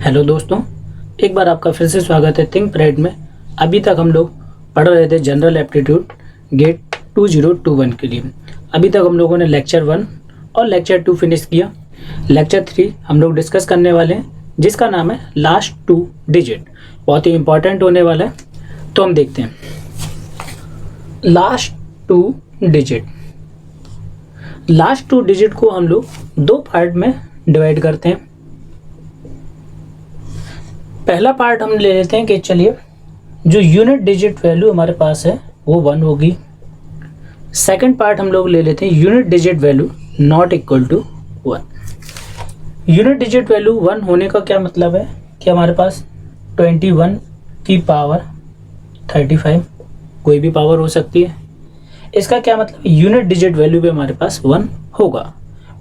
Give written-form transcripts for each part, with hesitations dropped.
Hello दोस्तों, एक बार आपका फिर से स्वागत है थिंक परेड में। अभी तक हम लोग पढ़ रहे थे जनरल एप्टीट्यूड गेट 2021 के लिए। अभी तक हम लोगों ने लेक्चर 1 और लेक्चर 2 फिनिश किया। लेक्चर 3 हम लोग डिस्कस करने वाले हैं, जिसका नाम है लास्ट 2 डिजिट। बहुत ही इंपॉर्टेंट होने वाला है, तो हम देखते हैं। लास्ट 2 डिजिट, लास्ट 2 डिजिट को हम लोग 2 पार्ट में डिवाइड करते हैं। पहला पार्ट हम ले लेते हैं कि चलिए जो यूनिट डिजिट वैल्यू हमारे पास है वो 1 होगी। सेकंड पार्ट हम लोग ले लेते हैं unit digit value not equal to 1। Unit digit value 1 होने का क्या मतलब है कि हमारे पास 21 की पावर 35, कोई भी पावर हो सकती है। इसका क्या मतलब, यूनिट डिजिट वैल्यू पे हमारे पास 1 होगा,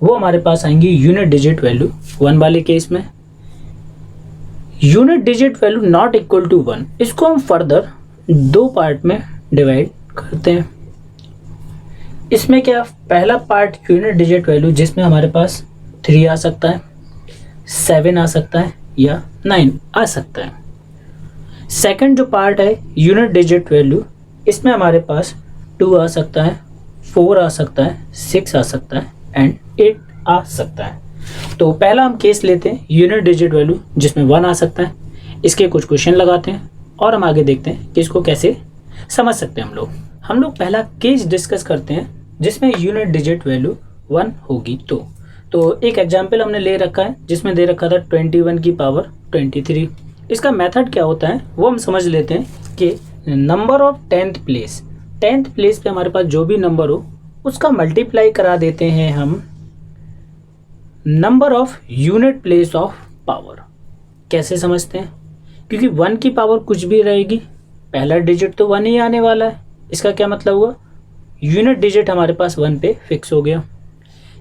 वो हमारे पास आएंगी यूनिट डिजिट वैल्यू 1 वाले केस में। Unit digit value not equal to 1, इसको हम फर्दर 2 पार्ट में डिवाइड करते हैं। इसमें क्या, पहला पार्ट यूनिट डिजिट वैल्यू जिसमें हमारे पास 3 आ सकता है, 7 आ सकता है या 9 आ सकता है। सेकंड जो पार्ट है यूनिट डिजिट वैल्यू, इसमें हमारे पास 2 आ सकता है, 4 आ सकता है, 6 आ सकता है एंड 8 आ सकता है। तो पहला हम केस लेते हैं यूनिट डिजिट वैल्यू जिसमें 1 आ सकता है। इसके कुछ क्वेश्चन लगाते हैं और हम आगे देखते हैं कि इसको कैसे समझ सकते हैं हम लोग पहला केस डिस्कस करते हैं जिसमें यूनिट डिजिट वैल्यू 1 होगी। तो एक एग्जांपल हमने ले रखा है जिसमें दे रखा था 21 की पावर 23। इसका मेथड क्या होता है वो हम समझ लेते हैं कि नंबर ऑफ 10th प्लेस पे हमारे पास जो भी नंबर हो उसका मल्टीप्लाई करा देते हैं हम number of unit place of power. कैसे समझते हैं, क्योंकि 1 की पावर कुछ भी रहेगी, पहला डिजिट तो 1 ही आने वाला है। इसका क्या मतलब हुआ, यूनिट डिजिट हमारे पास 1 पे फिक्स हो गया।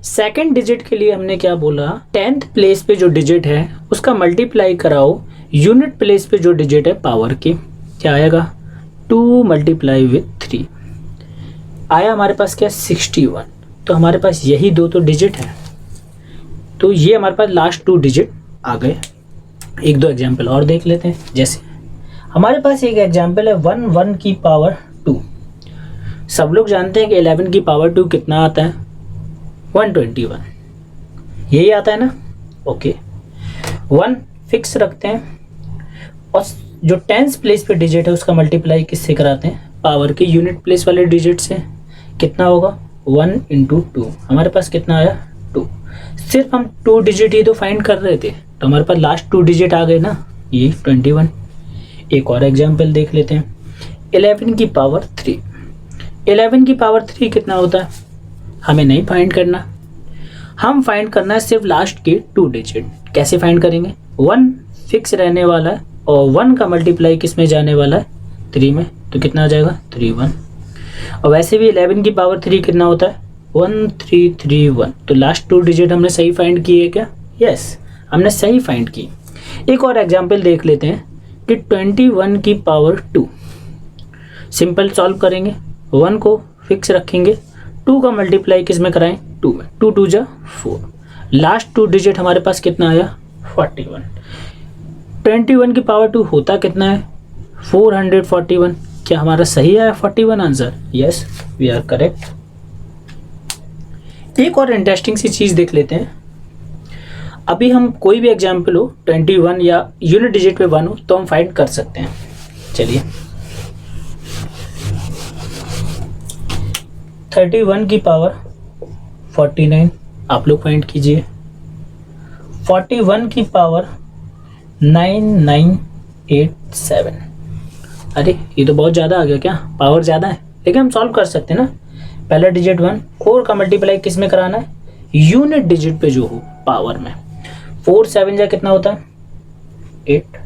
सेकंड डिजिट के लिए हमने क्या बोला, 10th प्लेस पे जो डिजिट है उसका मल्टीप्लाई कराओ यूनिट प्लेस पे जो डिजिट है पावर की। क्या आएगा, 2 मल्टीप्लाई विथ 3 आया हमारे पास क्या, 61। तो हमारे पास यही 2 तो डिजिट है, तो ये हमारे पास लास्ट 2 डिजिट आ गए। 1-2 एग्जाम्पल और देख लेते हैं। जैसे हमारे पास एक एग्जाम्पल है 1 की पावर 2। सब लोग जानते हैं कि 11 की पावर 2 कितना आता है, 121, यही आता है ना। ओके, 1 फिक्स रखते हैं और जो 10th प्लेस पे डिजिट है उसका मल्टीप्लाई किससे कराते हैं, पावर के यूनिट प्लेस वाले डिजिट से। कितना होगा, 1 × 2, हमारे पास कितना आया, 2। सिर्फ हम 2 डिजिट ही तो फाइंड कर रहे थे, तो हमारे पास लास्ट 2 डिजिट आ गए ना, ये 21। एक और एग्जांपल देख लेते हैं, 11 की पावर 3। 11 की पावर 3 कितना होता है, हमें नहीं फाइंड करना, हम फाइंड करना है सिर्फ लास्ट के 2 डिजिट। कैसे फाइंड करेंगे, 1 फिक्स रहने वाला है और 1 का मल्टीप्लाई किस में जाने वाला है, 3 में, तो कितना आ जाएगा, 31। और वैसे भी 11 की पावर 3 कितना होता है, 1331। तो लास्ट 2 डिजिट हमने सही फाइंड की है क्या, यस, हमने सही फाइंड की। एक और एग्जांपल देख लेते हैं कि 21 की पावर 2। सिंपल सॉल्व करेंगे, 1 को फिक्स रखेंगे, 2 का मल्टीप्लाई किस में कराएं, 2 में, 2 2 जा 4। लास्ट 2 डिजिट हमारे पास कितना आया, 41। 21 की पावर 2 होता कितना है, 441। क्या हमारा सही आया 41 answer, yes, we are correct. एक और इंटरेस्टिंग सी चीज़ देख लेते हैं। अभी हम कोई भी एग्जाम्पल हो 21 या यूनिट डिजिट पे 1 हो तो हम फाइंड कर सकते हैं। चलिए 31 की पावर 49 आप लोग फाइंड कीजिए। 41 की पावर 9987। अरे ये तो बहुत ज़्यादा आ गया, क्या पावर ज़्यादा है, लेकिन हम सॉल्व कर सकते हैं ना। पहला डिजिट 1, 4 का मल्टीप्लाई किस में कराना है, यूनिट डिजिट पे जो हो पावर में। 4 7 जा कितना होता है, 8,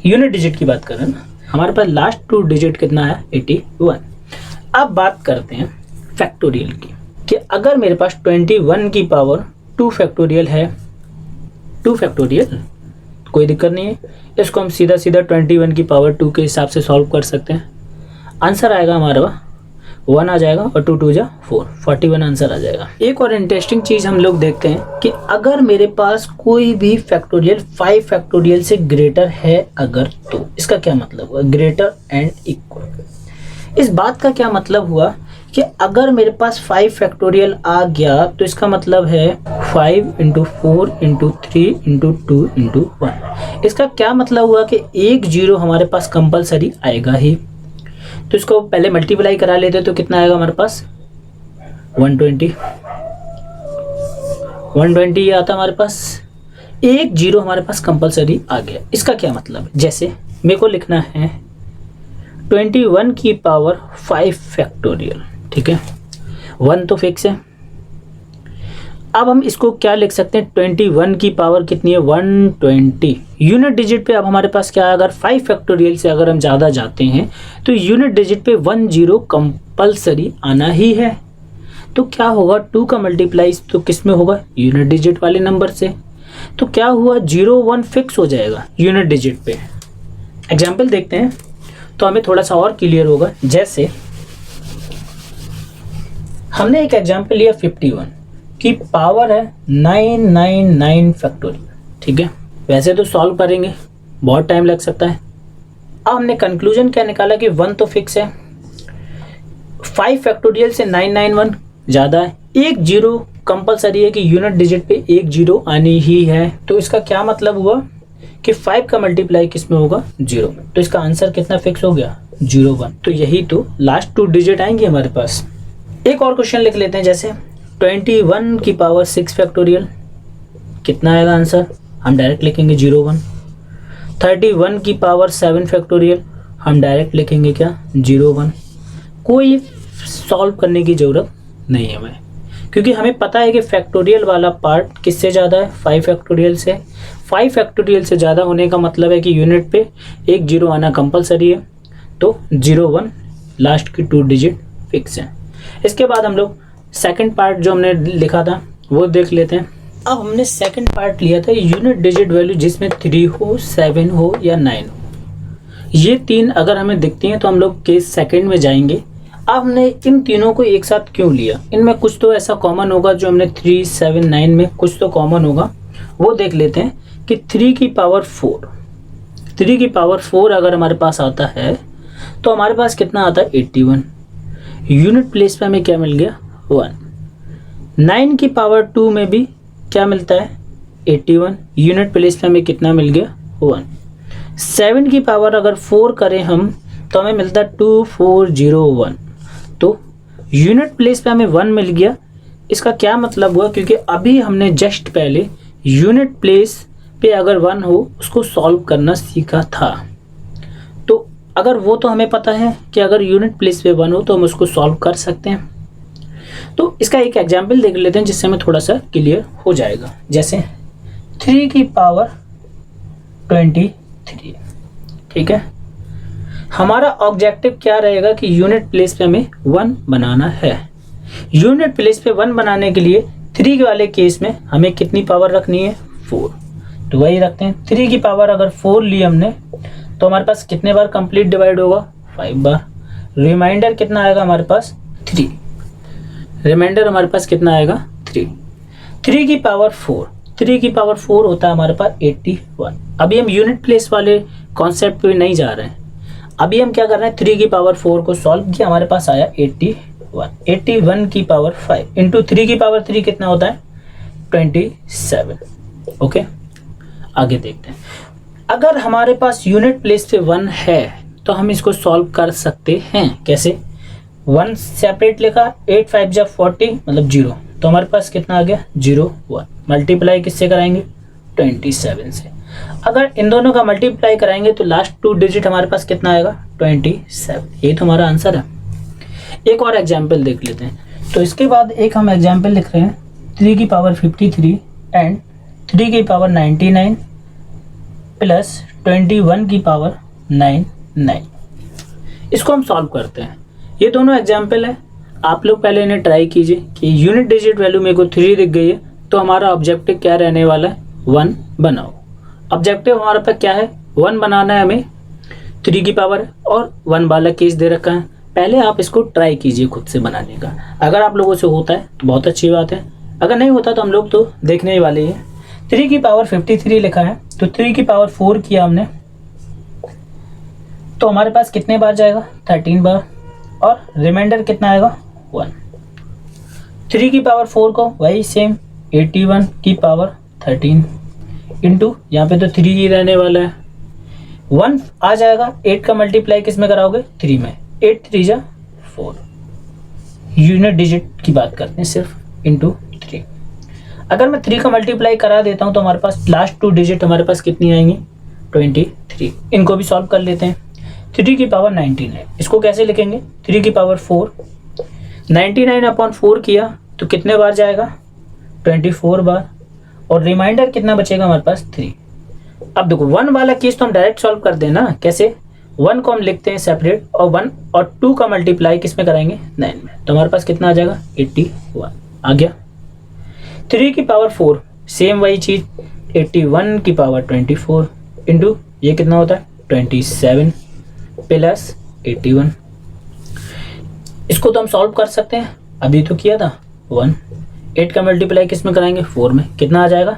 यूनिट डिजिट की बात कर रहे हैं ना। हमारे पास लास्ट 2 डिजिट कितना है, 81। अब बात करते हैं फैक्टोरियल की, कि अगर मेरे पास 21 की पावर 2 फैक्टोरियल है, 2 फैक्टोरियल कोई दिक्कत नहीं है, इसको हम सीधा 21 की पावर 2 के हिसाब से सॉल्व कर सकते हैं। आंसर आएगा हमारा 1 आ जाएगा और 2 2 जा 4, 41 आंसर आ जाएगा। एक और इंटरेस्टिंग चीज हम लोग देखते हैं कि अगर मेरे पास कोई भी फैक्टोरियल 5 फैक्टोरियल से ग्रेटर है अगर, तो इसका क्या मतलब हुआ, ग्रेटर एंड इक्वल। इस बात का क्या मतलब हुआ कि अगर मेरे पास 5 फैक्टोरियल आ गया तो इसका मतलब है 5 × 4 × 3 × 2 × 1। इसका क्या मतलब हुआ कि एक जीरो हमारे पास कंपलसरी आएगा ही। तो इसको पहले मल्टीप्लाई करा लेते तो कितना आएगा हमारे पास, 120 ये आता हमारे पास, एक जीरो हमारे पास कंपलसरी आ गया। इसका क्या मतलब है, जैसे मेरे को लिखना है 21 की पावर 5 फैक्टोरियल, ठीक है, 1 तो फिक्स है। अब हम इसको क्या लिख सकते हैं, 21 की पावर कितनी है, 120। यूनिट डिजिट पे अब हमारे पास क्या है, अगर 5 फैक्टोरियल से अगर हम ज़्यादा जाते हैं तो यूनिट डिजिट पे 1 0 कंपलसरी आना ही है। तो क्या होगा, 2 का मल्टीप्लाई तो किस में होगा, यूनिट डिजिट वाले नंबर से। तो क्या हुआ, 0 1 फिक्स हो जाएगा यूनिट डिजिट पे। एग्जाम्पल देखते हैं तो हमें थोड़ा सा और क्लियर होगा। जैसे हमने एक एग्जाम्पल लिया 51 की पावर है 999 फैक्टोरियल, ठीक है। वैसे तो सॉल्व करेंगे बहुत टाइम लग सकता है। अब हमने कंक्लूजन क्या निकाला कि 1 तो फिक्स है, 5 फैक्टोरियल से 991 ज़्यादा है, एक जीरो कंपलसरी है कि यूनिट डिजिट पे एक जीरो आनी ही है। तो इसका क्या मतलब हुआ कि 5 का मल्टीप्लाई किस में होगा, 0 में। तो इसका आंसर कितना फिक्स हो गया, 01। तो यही तो लास्ट 2 डिजिट आएंगे हमारे पास। एक और क्वेश्चन लिख लेते हैं, जैसे 21 की पावर 6 फैक्टोरियल, कितना आएगा आंसर, हम डायरेक्ट लिखेंगे 01। 31 की पावर 7 फैक्टोरियल, हम डायरेक्ट लिखेंगे क्या, 01। कोई सॉल्व करने की ज़रूरत नहीं है हमें, क्योंकि हमें पता है कि फैक्टोरियल वाला पार्ट किससे ज़्यादा है, 5 फैक्टोरियल से। 5 फैक्टोरियल से ज़्यादा होने का मतलब है कि यूनिट पे एक जीरो आना कंपलसरी है। तो 01 लास्ट की 2 डिजिट फिक्स है। इसके बाद हम लोग सेकंड पार्ट जो हमने लिखा था वो देख लेते हैं। अब हमने सेकंड पार्ट लिया था यूनिट डिजिट वैल्यू जिसमें 3 हो, 7 हो या 9 हो। ये 3 अगर हमें दिखती हैं तो हम लोग केस सेकंड में जाएंगे। अब हमने इन तीनों को एक साथ क्यों लिया, इनमें कुछ तो ऐसा कॉमन होगा जो हमने 3 7 9 में कुछ तो कॉमन होगा, वो देख लेते हैं। कि 3 की पावर 4 अगर हमारे पास आता है तो हमारे पास कितना आता है, 81। यूनिट प्लेस पे हमें क्या मिल गया, 1। 9 की पावर 2 में भी क्या मिलता है, 81। यूनिट प्लेस पे हमें कितना मिल गया, 1। 7 की पावर अगर 4 करें हम तो हमें मिलता है 2401। तो यूनिट प्लेस पे हमें 1 मिल गया। इसका क्या मतलब हुआ, क्योंकि अभी हमने जस्ट पहले यूनिट प्लेस पे अगर 1 हो उसको सॉल्व करना सीखा था। तो अगर वो तो हमें पता है कि अगर यूनिट प्लेस पे 1 हो तो हम उसको सॉल्व कर सकते हैं। तो इसका एक एग्जाम्पल देख लेते हैं जिससे हमें थोड़ा सा क्लियर हो जाएगा। जैसे 3 की पावर 23, ठीक है। हमारा ऑब्जेक्टिव क्या रहेगा कि यूनिट प्लेस पे हमें 1 बनाना है। यूनिट प्लेस पे 1 बनाने के लिए 3 वाले केस में हमें कितनी पावर रखनी है, 4। तो वही रखते हैं। 3 की पावर अगर 4 ली हमने तो हमारे पास कितने बार कंप्लीट डिवाइड होगा, 5 बार। रिमाइंडर कितना आएगा हमारे पास, 3। रिमाइंडर हमारे पास कितना आएगा, 3। 3 की पावर 4 होता है हमारे पास 81। अभी हम यूनिट प्लेस वाले कॉन्सेप्ट पे नहीं जा रहे हैं, अभी हम क्या कर रहे हैं, 3 की पावर 4 को सॉल्व किया, हमारे पास आया 81। 81 की पावर 5 इंटू 3 की पावर 3 कितना होता है, 27। ओके, आगे देखते हैं। अगर हमारे पास यूनिट प्लेस पे 1 है तो हम इसको सॉल्व कर सकते हैं। कैसे, 1 सेपरेट लिखा, 8 5 जा 40 मतलब 0। तो हमारे पास कितना आ गया, 01। मल्टीप्लाई किससे कराएंगे, 27 से। अगर इन दोनों का मल्टीप्लाई कराएंगे तो लास्ट 2 डिजिट हमारे पास कितना आएगा, 27। ये तो हमारा आंसर है। एक और एग्जाम्पल देख लेते हैं। तो इसके बाद एक हम एग्जाम्पल लिख रहे हैं, 3 की पावर 53 एंड 3 की पावर 99 प्लस 21 की पावर 99। इसको हम सॉल्व करते हैं। ये दोनों एग्जाम्पल है, आप लोग पहले इन्हें ट्राई कीजिए कि यूनिट डिजिट वैल्यू मेरे को 3 दिख गई है तो हमारा ऑब्जेक्टिव क्या रहने वाला है, 1 बनाओ। ऑब्जेक्टिव हमारे पास क्या है, 1 बनाना है हमें, 3 की पावर और 1 वाला केस दे रखा है। पहले आप इसको ट्राई कीजिए खुद से बनाने का। अगर आप लोगों से होता है तो बहुत अच्छी बात है, अगर नहीं होता तो हम लोग तो देखने ही वाले हैं। 3 की पावर 53 लिखा है, तो 3 की पावर 4 किया हमने, तो हमारे पास कितने बार जाएगा? 13 बार, और रिमाइंडर कितना आएगा? 1। 3 की पावर 4 को वही सेम 81 की पावर 13 इंटू, यहाँ पे तो 3 ही रहने वाला है, 1 आ जाएगा। 8 का मल्टीप्लाई किस में कराओगे? 3 में। 8 3 जा 4, यूनिट डिजिट की बात करते हैं सिर्फ, इंटू 3। अगर मैं 3 का मल्टीप्लाई करा देता हूँ तो हमारे पास लास्ट 2 डिजिट हमारे पास कितनी आएंगी? 23। इनको भी सॉल्व कर लेते हैं। 3 की पावर 99, इसको कैसे लिखेंगे? 3 की पावर 4, 99/4 किया तो कितने बार जाएगा? 24 बार, और रिमाइंडर कितना बचेगा हमारे पास? 3। अब देखो 1 वाला केस तो हम डायरेक्ट सॉल्व कर देना। कैसे? 1 को हम लिखते हैं सेपरेट, और 1 और 2 का मल्टीप्लाई किस में कराएंगे? 9 में, तो हमारे पास कितना आ जाएगा? 81 आ गया। 3 की पावर 4 सेम वही चीज, 81 की पावर 24 इंटू ये कितना होता है? 27 प्लस 81। इसको तो हम सॉल्व कर सकते हैं, अभी तो किया था 1। 8 का मल्टीप्लाई किस में कराएंगे? 4 में, कितना आ जाएगा?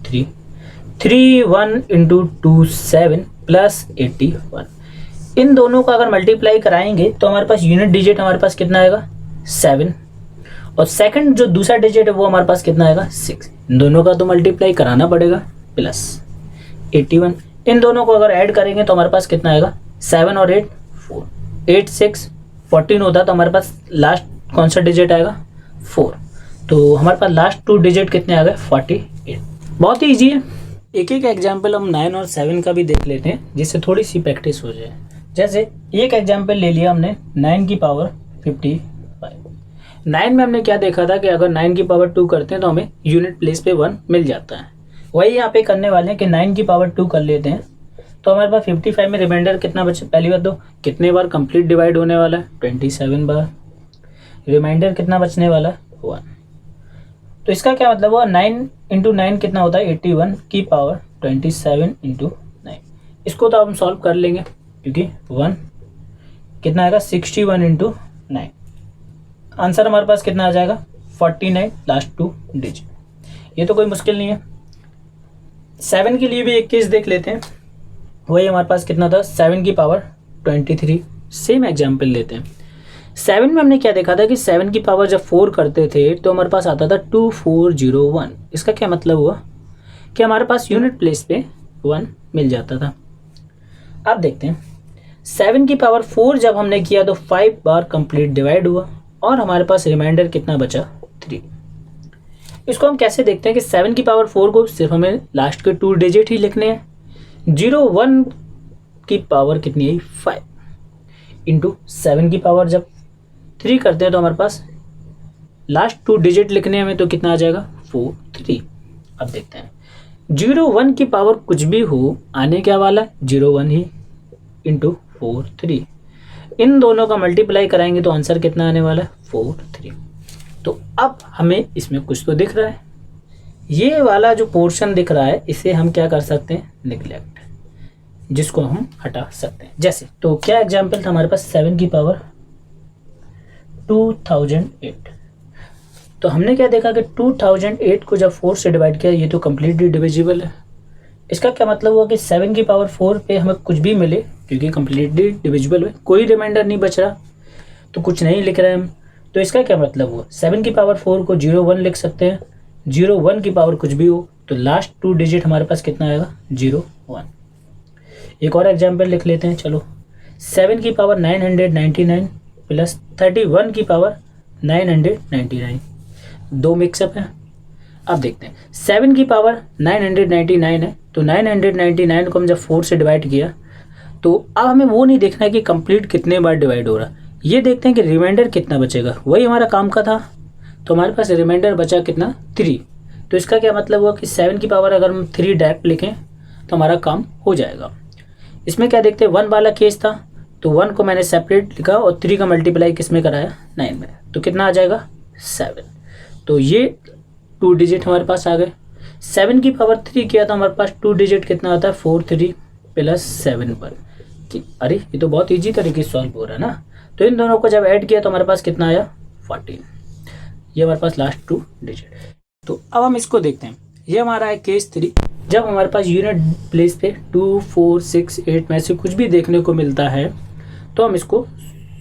3। 3 1 इंटू 2 7 प्लस 81। इन दोनों का अगर मल्टीप्लाई कराएंगे तो हमारे पास यूनिट डिजिट हमारे पास कितना आएगा? 7, और सेकंड जो दूसरा डिजिट है वो हमारे पास कितना आएगा? 6। इन दोनों का तो मल्टीप्लाई कराना पड़ेगा, प्लस 81। इन दोनों को अगर ऐड करेंगे तो हमारे पास कितना आएगा? 7 और 8 4, 8 6 14 होता, तो हमारे पास लास्ट कौन सा डिजिट आएगा? 4। तो हमारे पास लास्ट 2 डिजिट कितने आ गए? 48। बहुत ही ईजी है। एक एक एग्जाम्पल हम 9 और 7 का भी देख लेते हैं, जिससे थोड़ी सी प्रैक्टिस हो जाए। जैसे एक एग्जाम्पल ले लिया हमने 9 की पावर 55। 9 में हमने क्या देखा था कि अगर 9 की पावर 2 करते हैं तो हमें यूनिट प्लेस पे 1 मिल जाता है। वही यहाँ पे करने वाले हैं कि 9 की पावर 2 कर लेते हैं, तो हमारे पास 55 में रिमाइंडर कितना बचे? पहली बात तो कितने बार कंप्लीट डिवाइड होने वाला है? 27 बार। रिमाइंडर कितना बचने वाला है? 1। तो इसका क्या मतलब हुआ? 9 इंटू 9 कितना होता है? 81 की पावर 27 इंटू 9। इसको तो हम सॉल्व कर लेंगे, क्योंकि 1 कितना आएगा? 61 इंटू 9। आंसर हमारे पास कितना आ जाएगा? 49, लास्ट 2 डिजिट। ये तो कोई मुश्किल नहीं है। 7 के लिए भी एक केस देख लेते हैं। वही हमारे पास कितना था? 7 की पावर 23। सेम एग्जाम्पल लेते हैं। 7 में हमने क्या देखा था कि 7 की पावर जब 4 करते थे तो हमारे पास आता था 2401। इसका क्या मतलब हुआ कि हमारे पास यूनिट प्लेस पे 1 मिल जाता था। अब देखते हैं 7 की पावर 4 जब हमने किया तो 5 बार कंप्लीट डिवाइड हुआ, और हमारे पास रिमाइंडर कितना बचा? 3। इसको हम कैसे देखते हैं कि 7 की पावर 4 को सिर्फ हमें लास्ट के 2 डिजिट ही लिखने हैं। 01 की पावर कितनी है? 5 इंटू 7 की पावर जब 3 करते हैं तो हमारे पास लास्ट 2 डिजिट लिखने हमें, तो कितना आ जाएगा? 4 3। अब देखते हैं 01 की पावर कुछ भी हो, आने क्या वाला है? 01 ही इंटू 4 3। इन दोनों का मल्टीप्लाई कराएंगे तो आंसर कितना आने वाला है? 4 3। तो अब हमें इसमें कुछ तो दिख रहा है। ये वाला जो पोर्शन दिख रहा है इसे हम क्या कर सकते हैं? निगलेक्ट, जिसको हम हटा सकते हैं। जैसे तो क्या एग्जाम्पल था हमारे पास? 7 की पावर 2008। तो हमने क्या देखा कि 2008 को जब 4 से डिवाइड किया, ये तो कम्प्लीटली डिविजिबल है। इसका क्या मतलब हुआ कि 7 की पावर 4 पे हमें कुछ भी मिले, क्योंकि कम्प्लीटली डिविजिबल है, कोई रिमाइंडर नहीं बच रहा, तो कुछ नहीं लिख रहे हैं हम। तो इसका क्या मतलब हुआ? 7 की पावर 4 को 01 लिख सकते हैं। 01 की पावर कुछ भी हो तो लास्ट 2 डिजिट हमारे पास कितना आएगा? 01। एक और एग्जाम्पल लिख लेते हैं। चलो 7 की पावर 999 प्लस 31 की पावर 999, 2 मिक्सअप है। अब देखते हैं 7 की पावर 999 है, तो 999 को हम जब 4 से डिवाइड किया तो अब हमें वो नहीं देखना है कि कंप्लीट कितने बार डिवाइड हो रहा, ये देखते हैं कि रिमाइंडर कितना बचेगा। वही हमारा काम का था, तो हमारे पास रिमाइंडर बचा कितना? 3। तो इसका क्या मतलब हुआ कि 7 की पावर अगर हम 3 डायरेक्ट लिखें तो हमारा काम हो जाएगा। इसमें क्या देखते हैं? 1 वाला केस था, तो 1 को मैंने सेपरेट लिखा और 3 का मल्टीप्लाई किस में कराया? 9 में, तो कितना आ जाएगा? 7। तो ये 2 डिजिट हमारे पास आ गए। 7 की पावर 3 किया तो हमारे पास 2 डिजिट कितना आता है? 4 3 प्लस 7 पर कि अरे ये तो बहुत ईजी तरीके से सॉल्व हो रहा है ना। तो इन दोनों को जब ऐड किया तो हमारे पास कितना आया 14। ये हमारे पास लास्ट 2 डिजिट। तो अब हम इसको देखते हैं। ये हमारा है केस 3। जब हमारे पास यूनिट प्लेस पे 2, 4, 6, 8 में से कुछ भी देखने को मिलता है तो हम इसको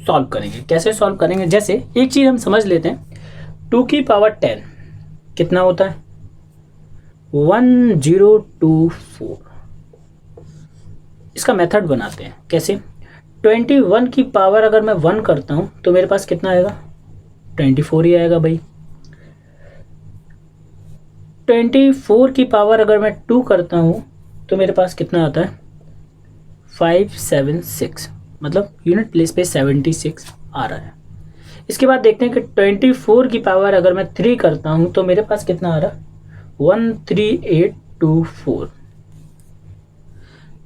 सॉल्व करेंगे। कैसे सॉल्व करेंगे, जैसे एक चीज़ हम समझ लेते हैं, 2 की पावर 10 कितना होता है 1024। इसका मेथड बनाते हैं। कैसे, 21 की पावर अगर मैं 1 करता हूँ तो मेरे पास कितना आएगा 24 ही आएगा भाई। 24 की पावर अगर मैं 2 करता हूँ तो मेरे पास कितना आता है 576, मतलब यूनिट प्लेस पे 76 आ रहा है। इसके बाद देखते हैं कि 24 की पावर अगर मैं 3 करता हूँ तो मेरे पास कितना आ रहा है 13824।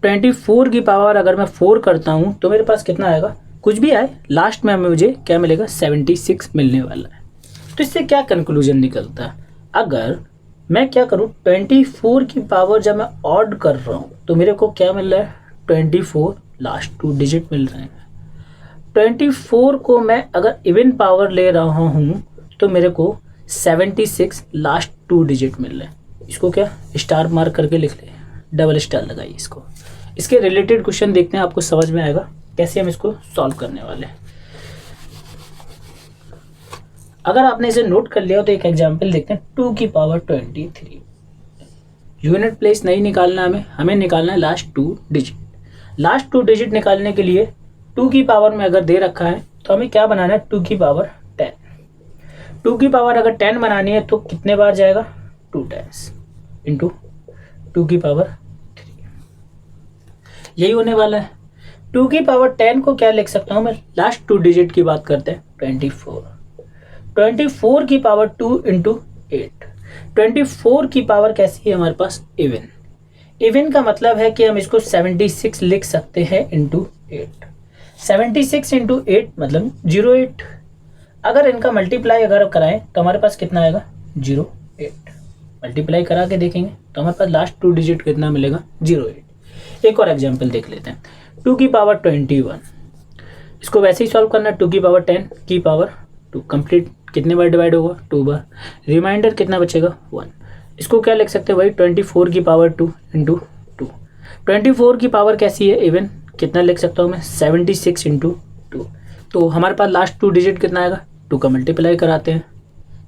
24 की पावर अगर मैं 4 करता हूँ तो मेरे पास कितना आएगा, कुछ भी आए लास्ट में हमें मुझे क्या मिलेगा 76 मिलने वाला है। तो इससे क्या कंक्लूजन निकलता है, अगर मैं क्या करूँ 24 की पावर जब मैं ऑड कर रहा हूँ तो मेरे को क्या मिल रहा है 24 लास्ट 2 डिजिट मिल रहे हैं। 24 को मैं अगर इवन पावर ले रहा हूँ तो मेरे को 76 लास्ट 2 डिजिट मिल रहे हैं। इसको क्या स्टार मार्क करके लिख ले, डबल स्टार लगाइए इसको। इसके रिलेटेड क्वेश्चन देखते हैं, आपको समझ में आएगा कैसे हम इसको सॉल्व करने वाले हैं। अगर आपने इसे नोट कर लिया हो तो एक एग्जांपल देखते हैं। 2 की पावर 23 यूनिट प्लेस नहीं निकालना, हमें निकालना है लास्ट 2 डिजिट। लास्ट 2 डिजिट निकालने के लिए 2 की पावर में अगर दे रखा है तो हमें क्या बनाना है 2 की पावर 10। 2 की पावर अगर 10 बनानी है तो कितने बार जाएगा 2 टाइम्स इंटू 2 की पावर 3, यही होने वाला है। 2 की पावर 10 को क्या लिख सकता हूँ मैं, लास्ट 2 डिजिट की बात करते हैं 24। 24 की पावर 2 इंटू 8। 24 की पावर कैसी है हमारे पास इवन। इवन का मतलब है कि हम इसको 76 लिख सकते हैं इंटू 8। 76 इंटू 8 मतलब 08। अगर इनका मल्टीप्लाई अगर कराएं तो हमारे पास कितना आएगा 08। मल्टीप्लाई करा के देखेंगे तो हमारे पास लास्ट 2 डिजिट कितना मिलेगा 08। एक और एग्जांपल देख लेते हैं। 2 की पावर 21, इसको वैसे ही सॉल्व करना है। 2 की पावर 10 की पावर 2 कंप्लीट कितने बार डिवाइड होगा 2 बार, रिमाइंडर कितना बचेगा 1। इसको क्या लिख सकते हैं भाई 24 की पावर 2 इंटू 2। 24 की पावर कैसी है इवन, कितना लिख सकता हूँ मैं 76 इंटू 2। तो हमारे पास लास्ट 2 डिजिट कितना आएगा 2 का मल्टीप्लाई कराते हैं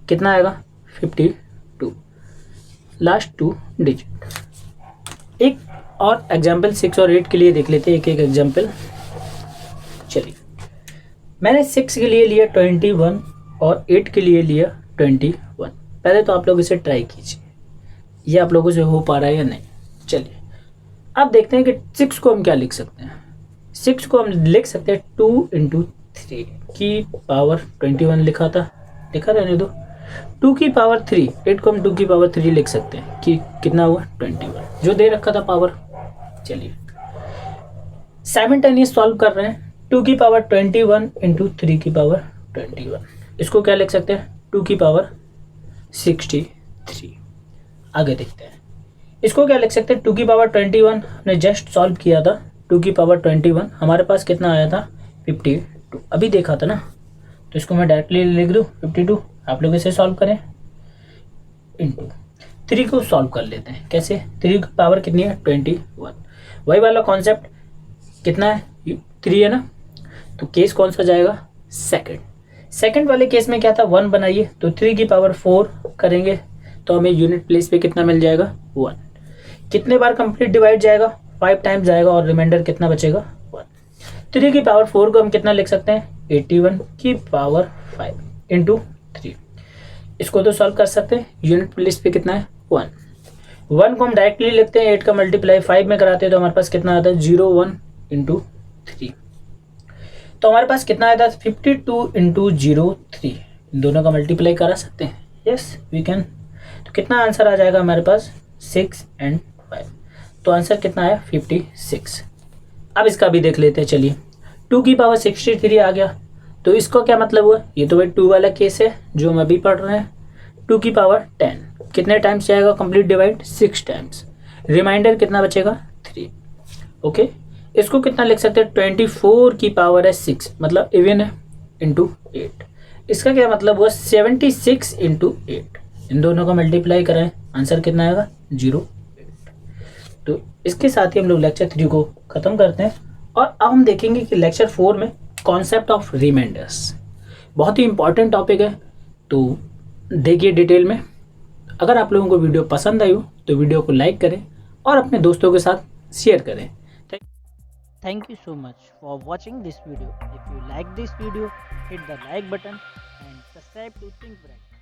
कितना आएगा 52 लास्ट 2 डिजिट। एक और एग्जाम्पल 6 और 8 के लिए देख लेते हैं एक एक एग्जाम्पल। चलिए, मैंने 6 के लिए लिया 21 और 8 के लिए लिया 21। पहले तो आप लोग इसे ट्राई कीजिए, ये आप लोगों से हो पा रहा है या नहीं। चलिए अब देखते हैं कि 6 को हम क्या लिख सकते हैं। 6 को हम लिख सकते हैं 2 इंटू 3 की पावर 21 लिखा था, लिखा रहने दो। 2 की पावर 3, 8 को हम 2 की पावर 3 लिख सकते हैं कि कितना हुआ 21 जो दे रखा था पावर। चलिए साइमल्टेनियस सॉल्व कर रहे हैं। 2 की पावर 21 इंटू 3 की पावर 21, इसको क्या लिख सकते हैं 2 की पावर 63। आगे देखते हैं, इसको क्या लिख सकते हैं 2 की पावर 21 हमने जस्ट सॉल्व किया था। 2 की पावर 21 हमारे पास कितना आया था 52, अभी देखा था ना, तो इसको मैं डायरेक्टली लिख दूँ 52। आप लोग इसे सॉल्व करें इंटू 3 को सॉल्व कर लेते हैं। कैसे, 3 की पावर कितनी है 21, वही वाला कॉन्सेप्ट कितना है 3 है ना, तो केस कौन सा जाएगा सेकंड वाले केस में क्या था 1 बनाइए, तो 3 की पावर 4 करेंगे तो हमें यूनिट प्लेस पे कितना मिल जाएगा 1। कितने बार कंप्लीट डिवाइड जाएगा 5 टाइम्स जाएगा और रिमाइंडर कितना बचेगा 1। 3 की पावर 4 को हम कितना लिख सकते हैं 81 की पावर 5 इंटू 3। इसको तो सॉल्व कर सकते हैं, यूनिट प्लेस पे कितना है 1 को हम डायरेक्टली लिखते हैं। 8 का मल्टीप्लाई 5 में कराते हैं तो हमारे पास कितना आता है 01 इंटू 3, तो हमारे पास कितना आया था 52 इंटू 03। दोनों का मल्टीप्लाई करा सकते हैं, यस वी कैन। तो कितना आंसर आ जाएगा हमारे पास 6 एंड 5, तो आंसर कितना आया 56। अब इसका भी देख लेते हैं। चलिए 2 की पावर 63 आ गया, तो इसको क्या मतलब हुआ, ये तो भाई 2 वाला केस है जो हम अभी पढ़ रहे हैं। 2 की पावर 10 कितने टाइम्स जाएगा कंप्लीट डिवाइड 6 टाइम्स, रिमाइंडर कितना बचेगा 3। ओके, इसको कितना लिख सकते हैं, 24 की पावर है 6, मतलब इवन है, इंटू 8। इसका क्या मतलब हुआ, 76 इंटू 8। इन दोनों का मल्टीप्लाई करें, आंसर कितना आएगा, 08। तो इसके साथ ही हम लोग लेक्चर 3 को ख़त्म करते हैं। और अब हम देखेंगे कि लेक्चर 4 में कॉन्सेप्ट ऑफ रिमाइंडर्स, बहुत ही इंपॉर्टेंट टॉपिक है, तो देखिए डिटेल में। अगर आप लोगों को वीडियो पसंद आई हो तो वीडियो को लाइक करें और अपने दोस्तों के साथ शेयर करें। Thank you so much for watching this video. If you like this video, hit the like button and subscribe to Think Bright.